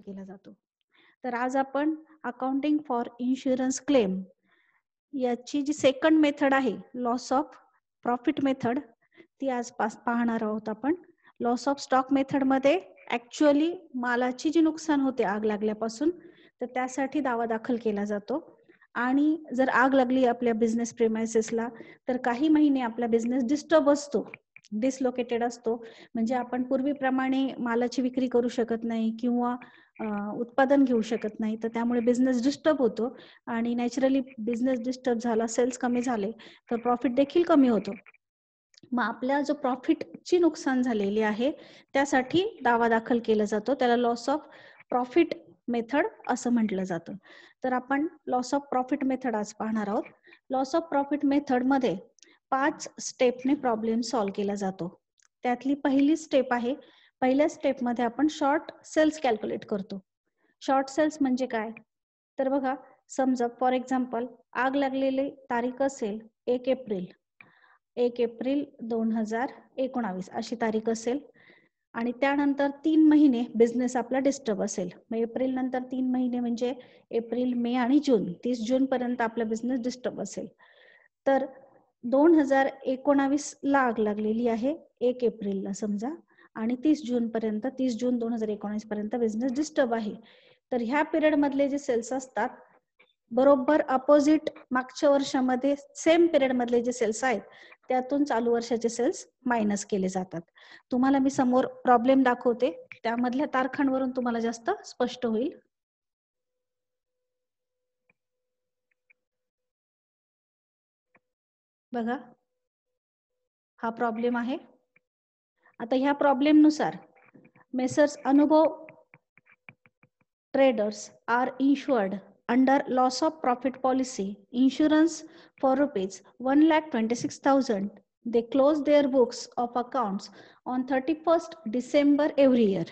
केला जातो. तर आज आपण अकाउंटिंग फॉर इन्शुरन्स क्लेम याची जी सेकंड मेथड आहे, लॉस ऑफ प्रॉफिट मेथड, ती आज पाहणार आहोत आपण. लॉस ऑफ स्टॉक मेथड मध्ये ऍक्च्युअली मालाची जी नुकसान होते आग लागल्यापासून, तर त्यासाठी दावा दाखल केला जातो. आणि जर आग लागली आपल्या बिझनेस प्रेमायसेसला, तर काही महिने आपला बिझनेस डिस्टर्ब असतो, डिसलोकेटेड असतो. म्हणजे आपण पूर्वीप्रमाणे मालाची विक्री करू शकत नाही किंवा उत्पादन घेऊ शकत नाही, तर त्यामुळे बिझनेस डिस्टर्ब होतो. आणि नॅचरली बिझनेस डिस्टर्ब झाला, सेल्स कमी झाले, तर प्रॉफिट देखील कमी होतो. मग आपल्या जो प्रॉफिटची नुकसान झालेली आहे त्यासाठी दावा दाखल केला जातो, त्याला लॉस ऑफ प्रॉफिट मेथड असं म्हटलं जातं. तर आपण लॉस ऑफ प्रॉफिट मेथड आज पाहणार आहोत. लॉस ऑफ प्रॉफिट मेथड मध्ये 5 स्टेपने प्रॉब्लेम सॉल्व्ह केला जातो. त्यातली पहिली स्टेप आहे, पहिल्या स्टेपमध्ये आपण शॉर्ट सेल्स कॅल्क्युलेट करतो. शॉर्ट सेल्स म्हणजे काय, तर बघा, समजा फॉर एक्झाम्पल आग लागलेली तारीख असेल 1 एप्रिल 2019 अशी तारीख असेल, आणि त्यानंतर 3 महिने बिझनेस आपला डिस्टर्ब असेल. मग एप्रिल नंतर 3 महिने म्हणजे एप्रिल, मे आणि जून, 30 जून पर्यंत आपला बिझनेस डिस्टर्ब असेल. तर 2019 ला आग लागलेली आहे 1 एप्रिलला समजा, आणि 30 जून 2019 पर्यंत बिझनेस डिस्टर्ब आहे. तर ह्या पिरियड मधले जे सेल्स असतात, बरोबर अपोजिट मागच्या वर्षामध्ये सेम पिरियड मधले जे सेल्स आहेत त्यातून चालू वर्षाचे सेल्स मायनस केले जातात. तुम्हाला मी समोर प्रॉब्लेम दाखवते, त्यामधल्या तारखांवरून तुम्हाला जास्त स्पष्ट होईल. बघा, हा प्रॉब्लेम आहे. आता ह्या प्रॉब्लेम नुसार मेसर्स अनुभव traders are insured under loss of profit policy insurance for rupees 1,26,000. They close their books of accounts on 31st December every year.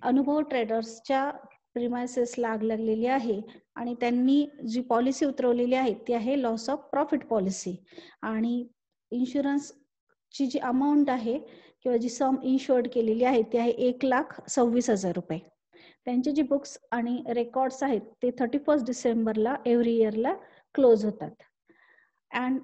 अनुभव ट्रेडर्सच्या प्रिमायसेसला आग लागलेली आहे आणि त्यांनी जी पॉलिसी उतरवलेली आहे ती आहे लॉस ऑफ प्रॉफिट पॉलिसी. आणि इन्शुरन्सची जी अमाऊंट आहे किंवा जी सम इन्शुअर्ड केलेली आहे ती आहे 1,26,000 रुपये. त्यांचे जे बुक्स आणि रेकॉर्ड्स आहेत ते 31 डिसेंबरला एव्हरी इयरला क्लोज होतात. And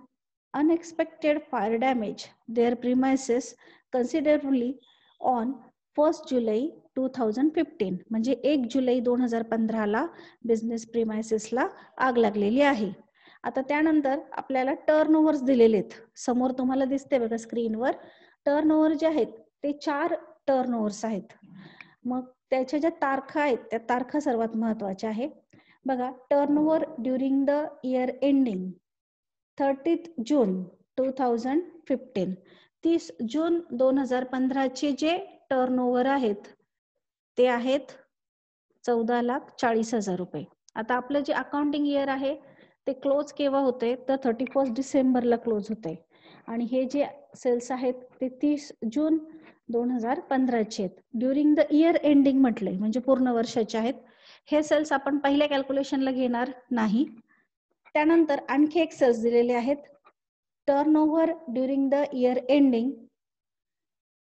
unexpected fire damage their premises considerably on 1 July 2015, म्हणजे 1 जुलै 2015ला बिझनेस प्रिमायसेसला आग लागलेली आहे. आता त्यानंतर आपल्याला टर्न ओव्हर्स दिलेले आहेत, समोर तुम्हाला दिसते बघा स्क्रीनवर. टर्न ओव्हर जे आहेत ते 4 टर्न ओव्हर्स आहेत. मग त्याच्या ज्या तारखा आहेत त्या तारखा सर्वात महत्वाच्या आहे. बघा, turn over during the year ending 30 जून 2015, 30 जून 2015 जे टर्न ओव्हर आहेत ते आहेत 14,40,000 रुपये. आता आपलं जे अकाउंटिंग इयर आहे ते क्लोज केव्हा होते, तर 31 डिसेंबरला क्लोज होते. आणि हे जे सेल्स आहेत ते 30 जून 2015 आहेत. ड्युरिंग द इयर एंडिंग म्हटलंय म्हणजे पूर्ण वर्षाचे आहेत. हे सेल्स आपण पहिल्या कॅल्क्युलेशनला घेणार नाही. त्यानंतर आणखी एक सेल्स दिलेले आहेत, turn over during the year ending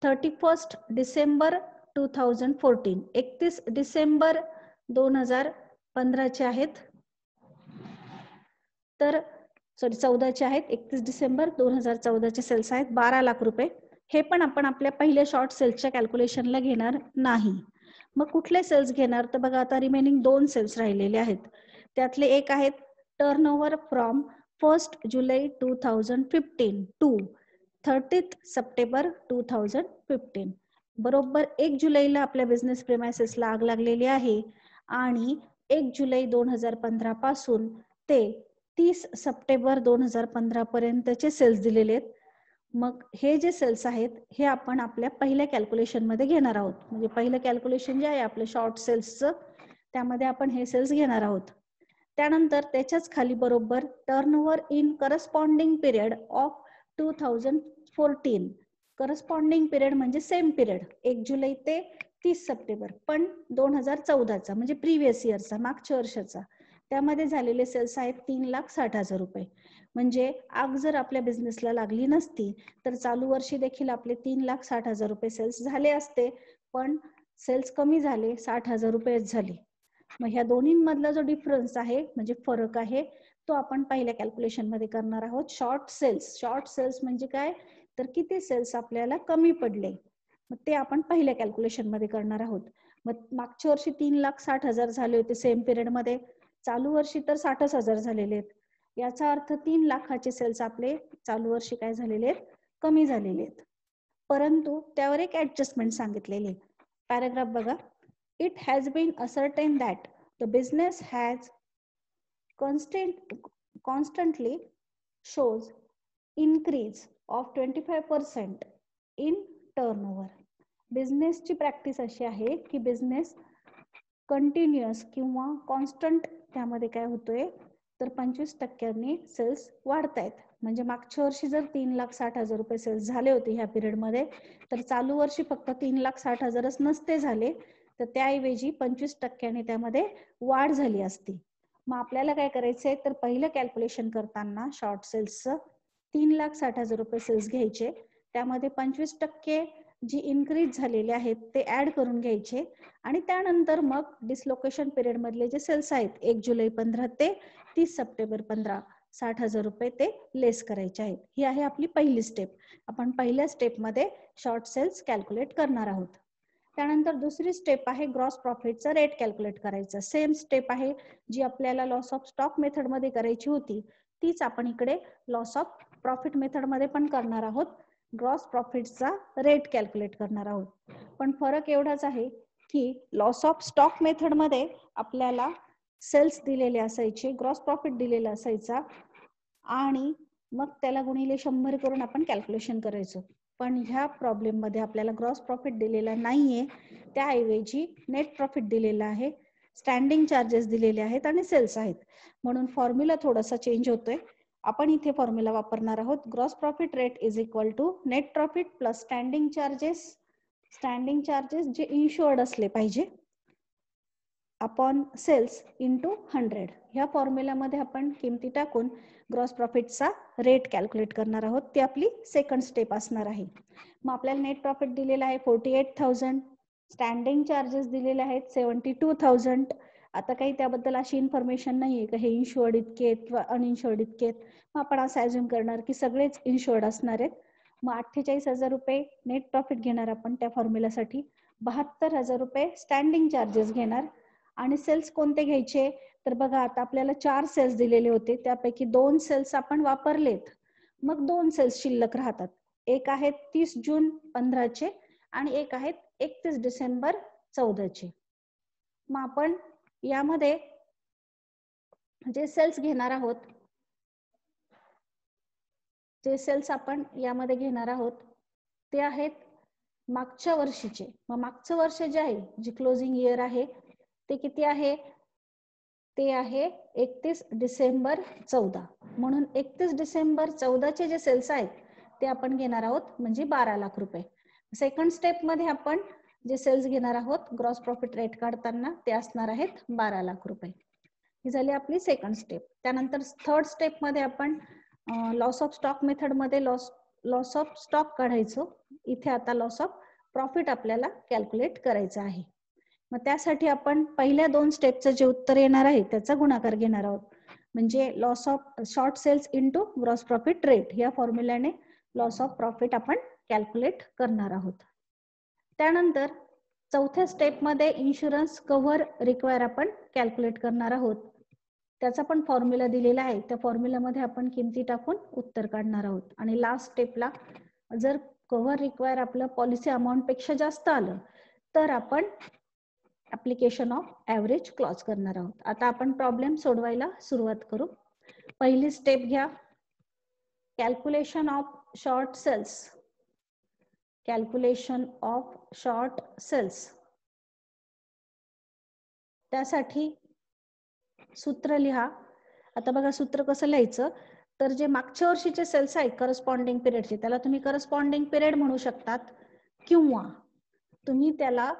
31 December 2014, 31 December 2015 आहेत. तर 14 आहेत, 31 डिसेंबर 2014 सेल्स आहेत 12 लाख रुपये. हे पण आपण आपल्या पहिल्या शॉर्ट सेल्सच्या कॅल्क्युलेशनला घेणार नाही. मग कुठले सेल्स घेणार, तर बघा आता रिमेनिंग 2 सेल्स राहिलेले आहेत. त्यातले एक आहेत turn over from 1 July 2015 to 30 September 2015. बरोबर 1 जुलैला आपल्या बिझनेस प्रेमायसेसला आग लागलेली आहे आणि 1 जुलै 2015 पासून ते 30 सप्टेंबर 2015 पर्यंतचे सेल्स दिलेले आहेत. मग हे जे सेल्स आहेत हे आपण आपल्या पहिल्या कॅल्क्युलेशन मध्ये घेणार आहोत. म्हणजे पहिलं कॅल्क्युलेशन जे आहे आपलं शॉर्ट सेल्सचं, त्यामध्ये आपण हे सेल्स घेणार आहोत. त्यानंतर त्याच्याच खाली बरोबर turnover in corresponding period of 2014. Corresponding period म्हणजे सेम पिरियड 1 जुलै ते 30 सप्टेंबर, पण 2014चा म्हणजे प्रिव्हियस इयरचा, मागच्या वर्षाचा, त्यामध्ये झालेले सेल्स आहेत 3,60,000 रुपये. म्हणजे आग जर आपल्या बिझनेसला लागली नसती तर चालू वर्षी देखील आपले 3,60,000 रुपये सेल्स झाले असते, पण सेल्स कमी झाले, 60,000 रुपयेच झाले. मग ह्या दोन्हींमधला जो डिफरन्स आहे म्हणजे फरक आहे तो आपण पहिल्या कॅल्क्युलेशन मध्ये करणार आहोत. शॉर्ट सेल्स म्हणजे काय, तर किती सेल्स आपल्याला कमी पडले, मग ते आपण पहिल्या कॅल्क्युलेशन मध्ये करणार आहोत. मग मागच्या वर्षी 3,60,000 झाले होते सेम पिरियड मध्ये, चालू वर्षी तर 60,000 झालेले आहेत. याचा अर्थ 3 लाखाचे सेल्स आपले चालू वर्षी काय झालेले आहेत, कमी झालेले आहेत. परंतु त्यावर एक ऍडजस्टमेंट सांगितलेली. पॅराग्राफ बघा. It has been ascertain that the business has constantly shows increase of 25% in turnover. बिझनेसची प्रॅक्टिस अशी आहे की बिझनेस कंटिन्युअस किंवा कॉन्स्टंट त्यामध्ये काय होतोय तर 25% सेल्स वाढतायत. म्हणजे मागच्या वर्षी जर 3,60,000 रुपये सेल्स झाले होते ह्या पिरियड मध्ये, तर चालू वर्षी फक्त 3,60,000च नसते झाले, तर त्याऐवजी 25% त्यामध्ये वाढ झाली असती. मग आपल्याला काय करायचंय तर पहिलं कॅल्क्युलेशन करताना शॉर्ट सेल्सचं 3,60,000 रुपये सेल्स घ्यायचे, त्यामध्ये 25% जी इन्क्रीज झालेले आहेत ते ऍड करून घ्यायचे आणि त्यानंतर मग डिसलोकेशन पिरियड मधले जे सेल्स आहेत 1 जुलै 15 ते 30 सप्टेंबर 15 60,000 रुपये ते लेस करायचे आहेत. ही आहे आपली पहिली स्टेप. आपण पहिल्या स्टेपमध्ये शॉर्ट सेल्स कॅल्क्युलेट करणार आहोत. त्यानंतर दुसरी स्टेप आहे ग्रॉस प्रॉफिटचा रेट कॅल्क्युलेट करायचा. सेम स्टेप आहे जी आपल्याला लॉस ऑफ स्टॉक मेथड मध्ये करायची होती, तीच आपण इकडे लॉस ऑफ प्रॉफिट मेथड मध्ये पण करणार आहोत. ग्रॉस प्रॉफिटचा रेट कॅल्क्युलेट करणार आहोत. पण फरक एवढाच आहे की लॉस ऑफ स्टॉक मेथड मध्ये आपल्याला सेल्स दिलेले असायचे, ग्रॉस प्रॉफिट दिलेला असायचा आणि मग त्याला गुणिले 100 करून आपण कॅल्क्युलेशन करायचो. पण ह्या प्रॉब्लेम मध्ये आपल्याला ग्रॉस प्रॉफिट दिलेला नाहीये, त्याऐवजी नेट प्रॉफिट दिलेला आहे, स्टँडिंग चार्जेस दिलेले आहेत आणि सेल्स आहेत. म्हणून फॉर्म्युला थोडासा चेंज होतोय. आपण इथे फॉर्म्युला वापरणार आहोत gross profit rate is equal to net profit plus standing charges जे इन्शुअर्ड असले पाहिजे अपॉन सेल्स इंटू 100. ह्या फॉर्म्युल्यामध्ये आपण किमती टाकून ग्रॉस प्रॉफिटचा रेट कॅल्क्युलेट करणार आहोत. ती आपली सेकंड स्टेप असणार आहे. मग आपल्याला नेट प्रॉफिट दिलेला आहे 48,000, स्टँडिंग चार्जेस दिलेले आहेत 72,000. आता काही त्याबद्दल अशी इन्फॉर्मेशन नाहीये की हे इन्शुअर्ड इतके आहेत किंवा अनइन्शुअर्ड इतके आहेत. मग आपण असं अज्युम करणार की सगळेच इन्शुअर्ड असणार आहेत. मग 48,000 रुपये नेट प्रॉफिट घेणार आपण त्या फॉर्म्युलासाठी, 72,000 रुपये स्टँडिंग चार्जेस घेणार आणि सेल्स कोणते घ्यायचे तर बघा आता आपल्याला 4 सेल्स दिलेले होते, त्यापैकी 2 सेल्स आपण वापरलेत. मग 2 सेल्स शिल्लक राहतात. एक आहेत 30 जून 15चे आणि एक आहेत 31 डिसेंबर 14चे. मग आपण यामध्ये जे सेल्स घेणार आहोत, जे सेल्स आपण यामध्ये घेणार आहोत ते आहेत मागच्या वर्षीचे. मग मागचं वर्ष जे आहे, जे क्लोजिंग इयर आहे ते किती आहे, ते आहे 31 डिसेंबर 14. म्हणून 31 डिसेंबर 14चे जे सेल्स आहेत ते आपण घेणार आहोत म्हणजे 12 लाख रुपये. सेकंड स्टेप मध्ये आपण जे सेल्स घेणार आहोत ग्रॉस प्रॉफिट रेट काढताना ते असणार आहेत 12 लाख रुपये. ही झाली आपली सेकंड स्टेप. त्यानंतर थर्ड स्टेप मध्ये आपण लॉस ऑफ स्टॉक मेथड मध्ये लॉस ऑफ स्टॉक काढायचो. इथे आता लॉस ऑफ प्रॉफिट आपल्याला कॅल्क्युलेट करायचं आहे. मग त्यासाठी आपण पहिल्या 2 स्टेपचं जे उत्तर येणार आहे त्याचा गुणाकार घेणार आहोत. म्हणजे loss of short sales into gross profit rate या फॉर्म्युल्याने लॉस ऑफ प्रॉफिट आपण कॅल्क्युलेट करणार आहोत. त्यानंतर चौथ्या स्टेपमध्ये इन्शुरन्स कव्हर रिक्वायर आपण कॅल्क्युलेट करणार आहोत. त्याचा पण फॉर्म्युला दिलेला आहे, त्या फॉर्म्युल्यामध्ये आपण किमती टाकून उत्तर काढणार आहोत. आणि लास्ट स्टेपला जर कव्हर रिक्वायर आपलं पॉलिसी अमाऊंट पेक्षा जास्त आलं तर आपण ऍप्लिकेशन ऑफ ऍव्हरेज क्लॉज करणार आहोत. आता आपण प्रॉब्लेम सोडवायला सुरुवात करू. पहिली स्टेप घ्या, calculation of short sales. Calculation of short sales त्यासाठी सूत्र लिहा. आता बघा सूत्र कसं लिहायचं तर जे मागच्या वर्षीचे सेल्स आहेत करस्पॉन्डिंग पिरियडचे त्याला तुम्ही करस्पॉन्डिंग पिरियड म्हणू शकतात किंवा तुम्ही त्याला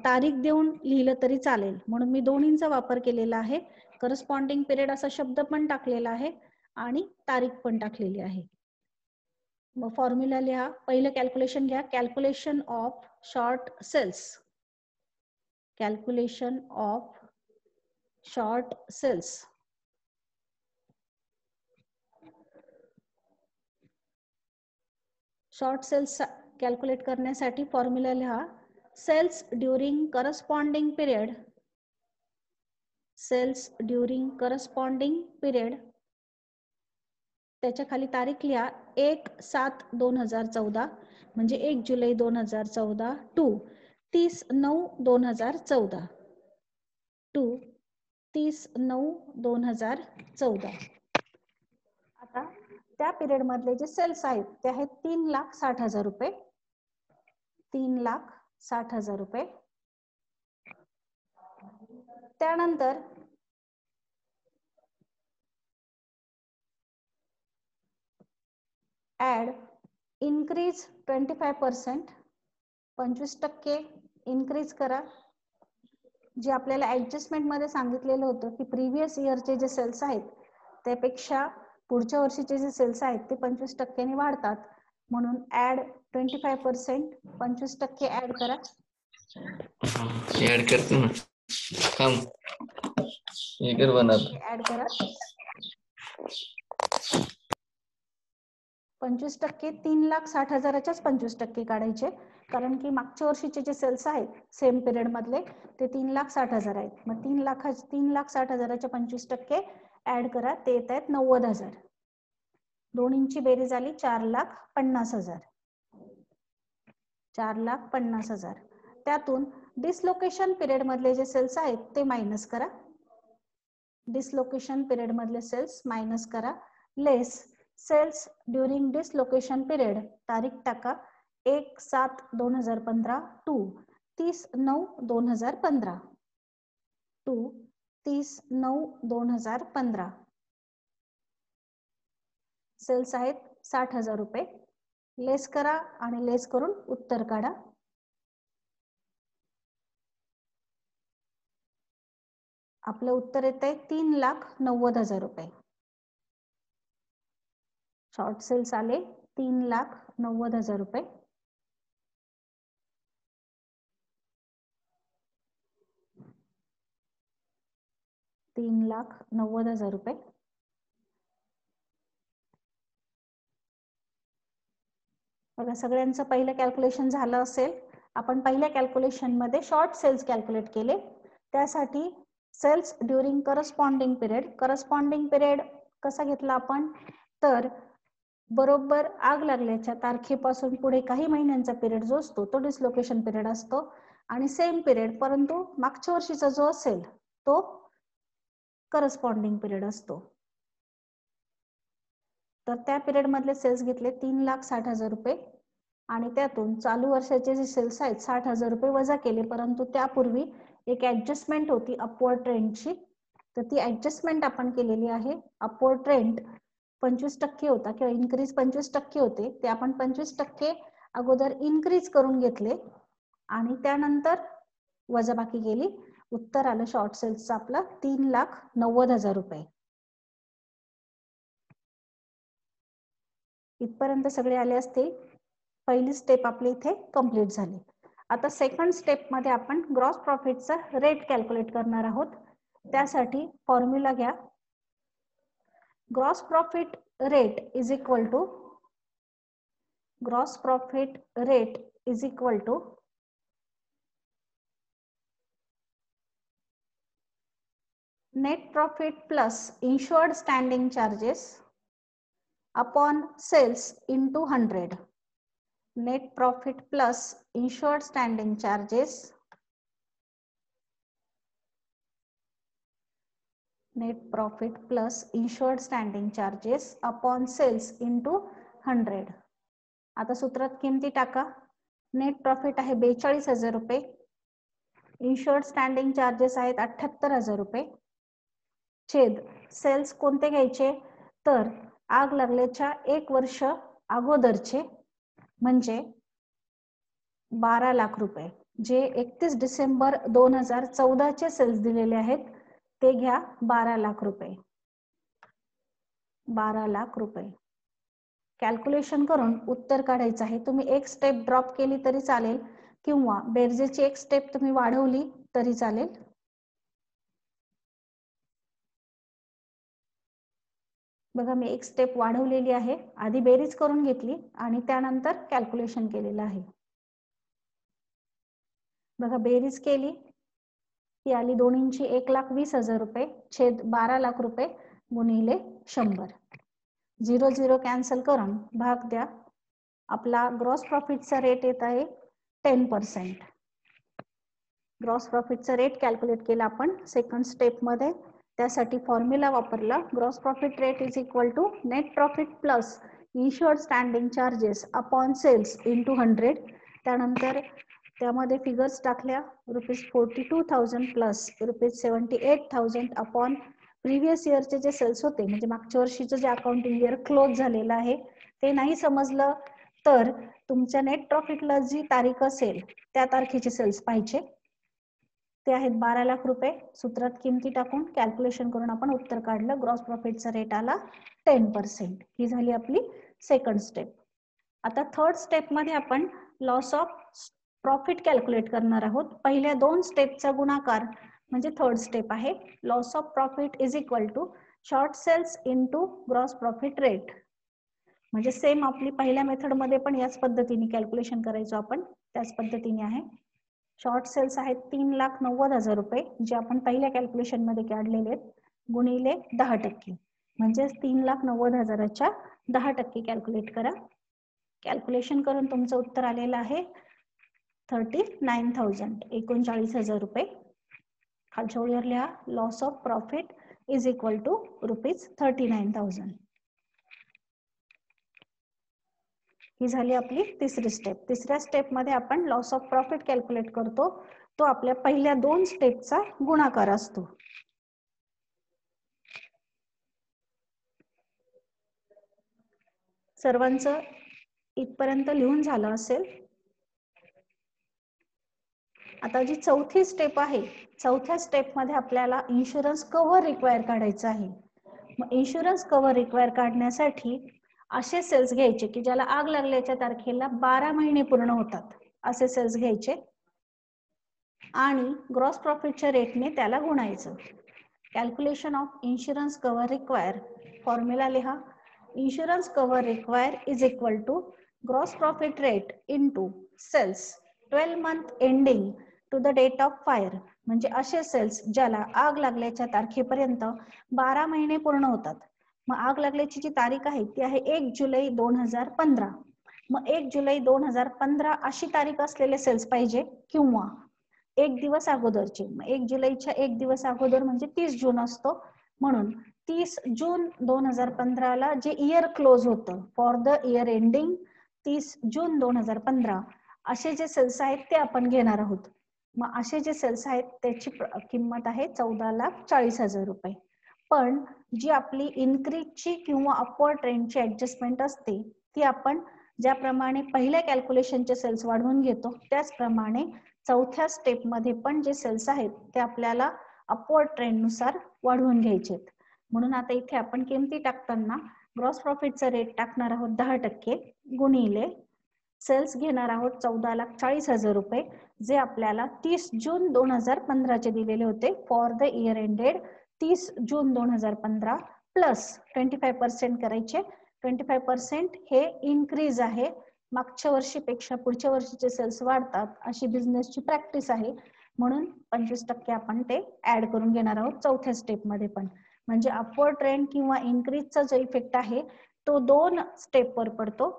तारीख देऊन लिहिलं तरी चालेल. म्हणून मी दोन्हींचा वापर केलेला आहे. करस्पॉन्डिंग पिरियड असा शब्द पण टाकलेला आहे आणि तारीख पण टाकलेली आहे. मग फॉर्म्युला लिहा. पहिलं कॅल्क्युलेशन घ्या, calculation of short sales. Calculation of short sales. Short sales calculate करण्यासाठी फॉर्म्युला लिहा. Sales during corresponding period, sales during corresponding period, त्याच्या खाली तारीख लिहा 1/7/2014 म्हणजे 1 जुलै 2014 टू 30/9/2014 टू 30/9/2014. आता त्या पिरियड मधले जे सेल्स आहेत ते आहेत 3,60,000 रुपये, 3,60,000 रुपये. त्यानंतर ऍड इन्क्रीज 25%, 25% इन्क्रीज करा. जे आपल्याला ऍडजस्टमेंट मध्ये सांगितलेलं होतं की प्रिव्हियस इयरचे जे सेल्स आहेत त्यापेक्षा पुढच्या वर्षीचे जे सेल्स आहेत ते 25% वाढतात, म्हणून ऍड 25%, 25% ऍड करा. ऍड करते ना, थांब हे कर बनत ऍड करा. 25% 3,60,000च्याच 25% काढायचे, कारण की मागच्या वर्षीचे जे सेल्स आहेत सेम पिरियड मधले ते 3,60,000 आहेत. मग 3,60,000च्या 25% ऍड करा, ते येत आहेत 90,000. दोन्हींची बेरीज आली 4,50,000. 4,50,000. त्यातून डिसलोकेशन पिरियड मधले जे सेल्स आहेत ते मायनस करा. डिसलोकेशन पिरियड मधले सेल्स मायनस करा. लेस सेल्स ड्युरिंग डिसलोकेशन पिरियड, तारीख टाका 1/7/2015 टू 30/9/2015 टू 30/9/2015. सेल्स आहेत 60,000 रुपये. लेस करा आणि लेस करून उत्तर काढा. आपलं उत्तर येत आहे 3,90,000 रुपये. शॉर्ट सेल्स आले 3,90,000 रुपये. ₹3,90,000. बघा सगळ्यांचं पहिलं कॅल्क्युलेशन झालं असेल. आपण पहिल्या कॅल्क्युलेशन मध्ये शॉर्ट सेल्स कॅल्क्युलेट केले. त्यासाठी sales during corresponding period, corresponding period कसा घेतला आपण, तर बरोबर आग लागल्याच्या तारखेपासून पुढे काही महिन्यांचा पिरियड जो असतो तो डिसलोकेशन पिरियड असतो, आणि सेम पिरियड परंतु मागच्या वर्षीचा जो असेल तो करस्पॉन्डिंग पिरियड असतो. तर त्या पिरियड मधले सेल्स घेतले 3,60,000 रुपये, आणि त्यातून चालू वर्षाचे जे सेल्स आहेत 60,000 रुपये वजा केले, परंतु त्यापूर्वी एक ऍडजस्टमेंट होती अपवर्ड ट्रेंडची, तर ती ऍडजस्टमेंट आपण केलेली आहे. अपवर्ड ट्रेंड 25% होता किंवा इन्क्रीज 25% होते, ते आपण 25% अगोदर इन्क्रीज करून घेतले आणि त्यानंतर वजाबाकी केली. उत्तर आलं शॉर्ट सेल्सचं आपलं 3,90,000 रुपये. इथपर्यंत सगळे आले असतील. पहिली स्टेप आपली इथे कंप्लीट झाली. आता सेकंड स्टेप मध्ये आपण ग्रॉस प्रॉफिटचा रेट कॅल्क्युलेट करणार आहोत. त्यासाठी फॉर्म्युला घ्या. Gross profit rate is equal to, gross profit rate is equal to net profit plus insured standing charges upon sales into 100. Net profit plus insured standing charges, net profit plus insured standing charges upon sales into 100. आता सूत्रात किमती टाका. Net profit आहे 42,000 रुपये, insured standing charges आहेत 78,000 रुपये, छेद cells कोणते घ्यायचे, तर आग लागल्याच्या 1 वर्ष अगोदरचे म्हणजे 12 लाख रुपये, जे 31 डिसेंबर 2014 चे सेल्स दिलेले आहेत ते घ्या 12 लाख रुपये. 12 लाख रुपये कॅल्क्युलेशन करून उत्तर काढायचं आहे. तुम्ही एक स्टेप ड्रॉप केली तरी चालेल किंवा बेरजेची एक स्टेप तुम्ही वाढवली तरी चालेल. बघा मी एक स्टेप वाढवलेली आहे, आधी बेरीज करून घेतली आणि त्यानंतर कॅल्क्युलेशन केलेलं आहे. बघा बेरीज केली ती आली दोन्हींची 1,20,000 रुपये छेद 12 लाख रुपये गुणिले 100. 0 0 कॅन्सल करून भाग द्या. आपला ग्रॉस प्रॉफिटचा रेट येत आहे 10%. ग्रॉस प्रॉफिटचा रेट कॅल्क्युलेट केला आपण सेकंड स्टेप मध्ये. त्यासाठी फॉर्म्युला वापरला. Gross profit rate is equal to net profit plus insured standing charges upon sales into 100. त्यानंतर त्यामध्ये फिगर्स टाकल्या. ₹42,000 प्लस ₹78,000 अपॉन प्रिव्हियस इयरचे जे सेल्स होते, म्हणजे मागच्या वर्षीचं जे अकाउंटिंग इयर क्लोज झालेलं आहे ते नाही समजलं तर तुमच्या नेट प्रॉफिटला जी तारीख असेल त्या तारखेचे सेल्स पाहिजे. ते आहेत 12 लाख रुपये. सूत्रात किमती टाकून कॅल्क्युलेशन करून आपण उत्तर काढलं. ग्रॉस प्रॉफिटचा रेट आला 10%. ही झाली आपली सेकंड स्टेप. आता थर्ड स्टेप मध्ये आपण लॉस ऑफ प्रॉफिट कॅल्क्युलेट करणार आहोत. पहिल्या 2 स्टेपचा गुणाकार म्हणजे थर्ड स्टेप आहे. Loss of profit is equal to short sales into gross profit rate. म्हणजे सेम आपली पहिल्या मेथड मध्ये पण याच पद्धतीने कॅल्क्युलेशन करायचो आपण, त्याच पद्धतीने आहे. शॉर्ट सेल्स आहेत 3,90,000 रुपये जे आपण पहिल्या कॅल्क्युलेशन मध्ये काढलेले आहेत, गुणिले 10%. म्हणजे 3,90,000च्या 10% कॅल्क्युलेट करा. कॅल्क्युलेशन करून तुमचं उत्तर आलेलं आहे 39,000, 39,000 रुपये. खालच्या ओळीवर लिहा loss of profit is equal to ₹39,000. ही झाली आपली तिसरी स्टेप. तिसऱ्या स्टेप मध्ये आपण लॉस ऑफ प्रॉफिट कॅल्क्युलेट करतो. तो आपल्या पहिल्या 2 स्टेपचा गुणाकार असतो. सर्वांचं इथपर्यंत लिहून झालं असेल. आता जी चौथी स्टेप आहे, चौथ्या स्टेप मध्ये आपल्याला इन्शुरन्स कव्हर रिक्वायर काढायचं आहे. मग इन्शुरन्स कव्हर रिक्वायर काढण्यासाठी असे सेल्स घ्यायचे की ज्याला आग लागल्याच्या तारखेला 12 महिने पूर्ण होतात, असे सेल्स घ्यायचे आणि ग्रॉस प्रॉफिटच्या रेटने त्याला गुणायचं. Calculation of insurance cover require formula लिहा. Insurance cover require is equal to gross profit rate into sales 12 month ending to the date of fire. म्हणजे असे सेल्स ज्याला आग लागल्याच्या तारखेपर्यंत 12 महिने पूर्ण होतात. मग आग लागल्याची जी तारीख आहे ती आहे 1 जुलै 2015. मग 1 जुलै 2015 अशी तारीख असलेले सेल्स पाहिजे किंवा 1 दिवस अगोदरचे. मग 1 जुलैच्या 1 दिवस अगोदर म्हणजे 30 जून असतो, म्हणून 30 जून 2015ला जे इयर क्लोज होतं फॉर द इयर एंडिंग 30 जून 2015 असे जे सेल्स आहेत ते आपण घेणार आहोत. मग असे जे सेल्स आहेत त्याची किंमत आहे 14,40,000 रुपये. पण जी आपली इन्क्रीजची किंवा अपवर्ड ट्रेंडची ऍडजस्टमेंट असते ती आपण ज्याप्रमाणे पहिल्या कॅल्क्युलेशनचे सेल्स वाढवून घेतो त्याचप्रमाणे चौथ्या स्टेप मध्ये पण जे सेल्स आहेत ते आपल्याला अपवर्ड ट्रेंड नुसार वाढवून घ्यायचे. म्हणून आता इथे आपण किमती टाकताना ग्रॉस प्रॉफिटचा रेट टाकणार आहोत 10% गुणिले सेल्स घेणार आहोत 14,40,000 रुपये जे आपल्याला 30 जून 2015 चे दिलेले होते for the year ended 30 June 2015 plus 25% करायचे. 25% हे इन्क्रीज आहे. मागच्या वर्षीपेक्षा पुढच्या वर्षीचे सेल्स वाढतात अशी बिझनेसची प्रॅक्टिस आहे, म्हणून 25% आपण ते ऍड करून घेणार आहोत चौथ्या स्टेप मध्ये पण. म्हणजे अपवर्ड ट्रेंड किंवा इन्क्रीजचा जो इफेक्ट आहे तो 2 स्टेपवर पडतो.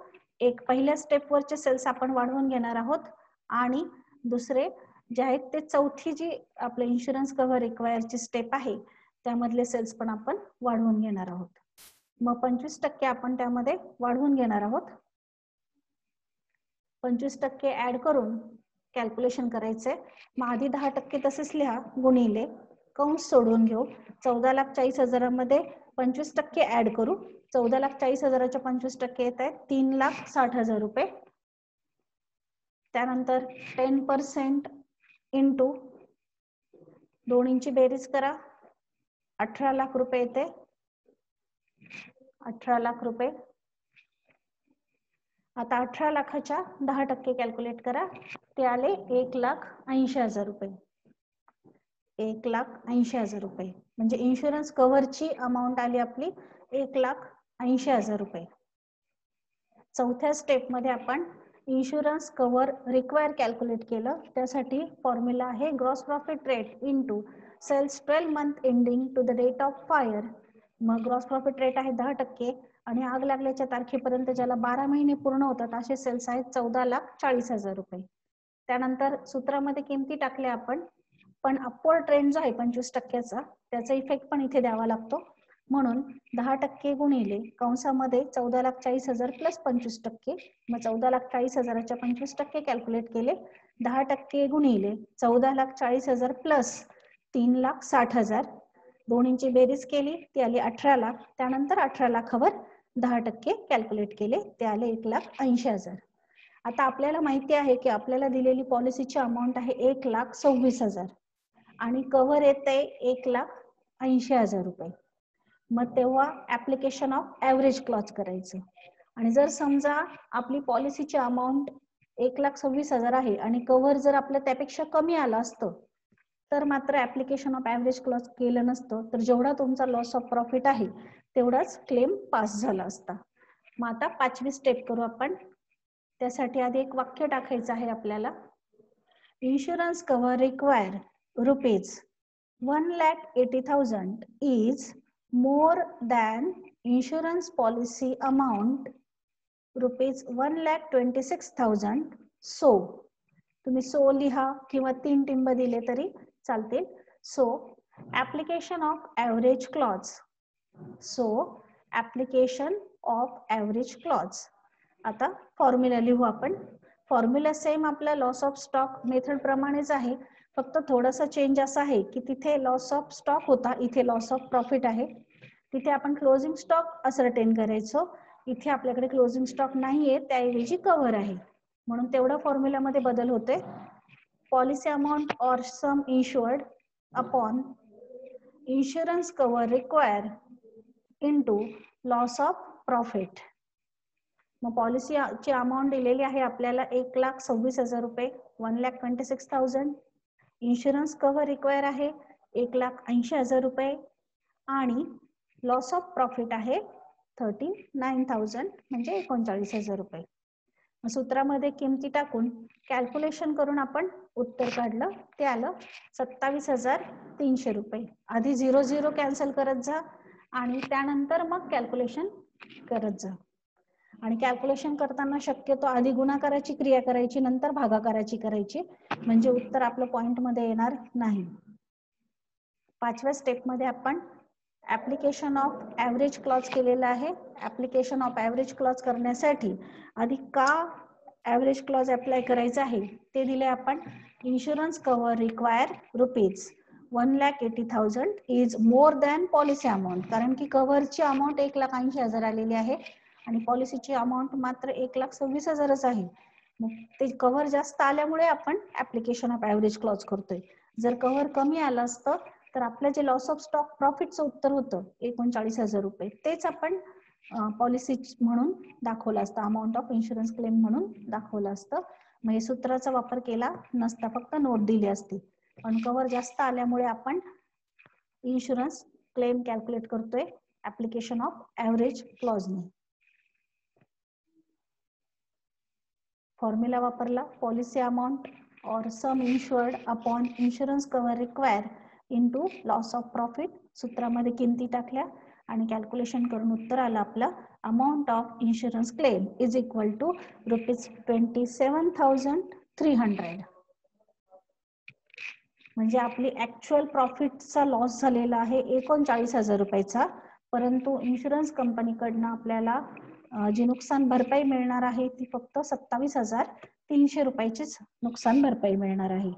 एक पहिल्या स्टेपवरचे सेल्स आपण वाढवून घेणार आहोत आणि दुसरे जे आहेत ते चौथी जी आपले इन्शुरन्स कव्हर रिक्वायरची स्टेप आहे त्यामधले सेल्स पण आपण वाढवून घेणार आहोत. मग 25% आपण त्यामध्ये वाढवून घेणार आहोत. 25% ऍड करून कॅल्क्युलेशन करायचंय. मग आधी 10% तसेच लिहा गुणिले कंस सोडून घेऊ. 14,40,000 मध्ये 25% ऍड करू. 14,40,000च्या 25% येत आहेत 3,60,000 रुपये. त्यानंतर 10% इंटू दोन्हींची बेरीज करा 18 लाख रुपये येते. 18 लाख रुपये. आता 18 लाखाच्या 10% कॅल्क्युलेट करा, ते आले 1,80,000 रुपये. 1,80,000 रुपये. म्हणजे इन्शुरन्स कव्हरची अमाऊंट आली आपली 1,80,000 रुपये. चौथ्या स्टेप मध्ये आपण इन्शुरन्स कव्हर रिक्वायर कॅल्क्युलेट केलं. त्यासाठी फॉर्म्युला आहे gross profit rate into sales 12 month ending to the date of fire. मग ग्रॉस प्रॉफिट रेट आहे 10% आणि आग लागल्याच्या तारखेपर्यंत ज्याला 12 महिने पूर्ण होतात असे सेल्स आहेत 14,40,000 रुपये. त्यानंतर सूत्रामध्ये किमती टाकल्या आपण, पण अपवर्ड ट्रेंड जो आहे 25%चा त्याचा इफेक्ट पण इथे द्यावा लागतो. म्हणून 10% गुणिले कंसामध्ये 14,40,000 प्लस 25%. मग 14,40,000च्या 25% कॅल्क्युलेट केले. 10% गुणिले 14,40,000 प्लस 3,60,000 दोन्हींची बेरीज केली ती आली 18 लाख. त्यानंतर 18 लाखावर 10% कॅल्क्युलेट केले ते आले 1,80,000. आता आपल्याला माहिती आहे की आपल्याला दिलेली पॉलिसीची अमाऊंट आहे 1,26,000 आणि कव्हर येते 1,80,000 रुपये. मग तेव्हा ऍप्लिकेशन ऑफ ऍव्हरेज क्लॉज करायचं. आणि जर समजा आपली पॉलिसीची अमाऊंट 1,26,000 आहे आणि कव्हर जर आपलं त्यापेक्षा कमी आलं असतं तर मात्र ऍप्लिकेशन ऑफ ऍव्हरेज क्लॉज केलं नसतं, तर जेवढा तुमचा लॉस ऑफ प्रॉफिट आहे तेवढाच क्लेम पास झाला असता. मग आता 5वी स्टेप करू आपण. त्यासाठी आधी एक वाक्य टाकायचं आहे आपल्याला. Insurance cover require rupees 1,80,000 is more than insurance policy amount rupees 1,26,000. so तुम्ही सो लिहा किंवा 3 टिंब दिले तरी चालतील. So application of average clause. So application of average clause. आता फॉर्म्युला लिहू आपण. फॉर्म्युला सेम आपल्या लॉस ऑफ स्टॉक मेथड प्रमाणेच आहे, फक्त थोडासा चेंज असा आहे की तिथे लॉस ऑफ स्टॉक होता, इथे लॉस ऑफ प्रॉफिट आहे. तिथे आपण क्लोजिंग स्टॉक असरटेन करायचो, इथे आपल्याकडे क्लोजिंग स्टॉक नाहीये, त्याऐवजी कव्हर आहे. म्हणून तेवढा फॉर्म्युलामध्ये बदल होते. Policy amount or sum insured upon insurance cover require into loss of profit. मग पॉलिसीची अमाऊंट दिलेली आहे आपल्याला 1,26,000 रुपये, 1,26,000. इन्शुरन्स कव्हर रिक्वायर आहे 1,80,000 रुपये आणि लॉस ऑफ प्रॉफिट आहे 39,000 म्हणजे 39,000 रुपये. सूत्रामध्ये किमती टाकून कॅल्क्युलेशन करून आपण उत्तर काढलं. ते आलं 27,300 रुपये. आधी 0 कॅन्सल करत जा आणि त्यानंतर मग कॅल्क्युलेशन करत जा. आणि कॅल्क्युलेशन करताना शक्यतो आधी गुणाकाराची क्रिया करायची, नंतर भागाकाराची करायची, म्हणजे उत्तर आपलं पॉइंट मध्ये येणार नाही. 5व्या स्टेप मध्ये आपण ऍप्लिकेशन ऑफ ऍव्हरेज क्लॉज केलेला आहे. ऍप्लिकेशन ऑफ ऍव्हरेज क्लॉज करण्यासाठी आधी का ऍव्हरेज क्लॉज अप्लाय करायचं आहे ते दिले आपण. Insurance cover require rupees 1,80,000 is more than policy amount. कारण की कव्हरची अमाऊंट 1,80,000 आलेली आहे आणि पॉलिसीची अमाऊंट मात्र 1,26,000च आहे. मग ते कव्हर जास्त आल्यामुळे आपण ऍप्लिकेशन ऑफ ऍव्हरेज क्लॉज करतोय. जर कव्हर कमी आलं असतं तर आपलं जे लॉस ऑफ स्टॉक प्रॉफिटचं उत्तर होतं 39,000 रुपये, तेच आपण पॉलिसी म्हणून दाखवलं असतं, अमाऊंट ऑफ इन्शुरन्स क्लेम म्हणून दाखवलं असतं. मग हे सूत्राचा वापर केला नसता, फक्त नोट दिली असती. पण कव्हर जास्त आल्यामुळे आपण इन्शुरन्स क्लेम कॅल्क्युलेट करतोय ऍप्लिकेशन ऑफ ऍव्हरेज क्लॉजने. फॉर्म्युला वापरला. Policy amount or sum insured upon insurance cover require into loss of profit. सूत्रामध्ये किमती टाकल्या आणि कॅल्क्युलेशन करून उत्तर आलं आपलं. Amount of insurance claim is equal to rupees 27,300. म्हणजे आपली ऍक्च्युअल प्रॉफिटचा लॉस झालेला आहे 39,000 रुपयाचा, परंतु इन्शुरन्स कंपनीकडनं आपल्याला जी नुकसान भरपाई मिळणार आहे ती फक्त 27,300 रुपयाचीच नुकसान भरपाई मिळणार आहे.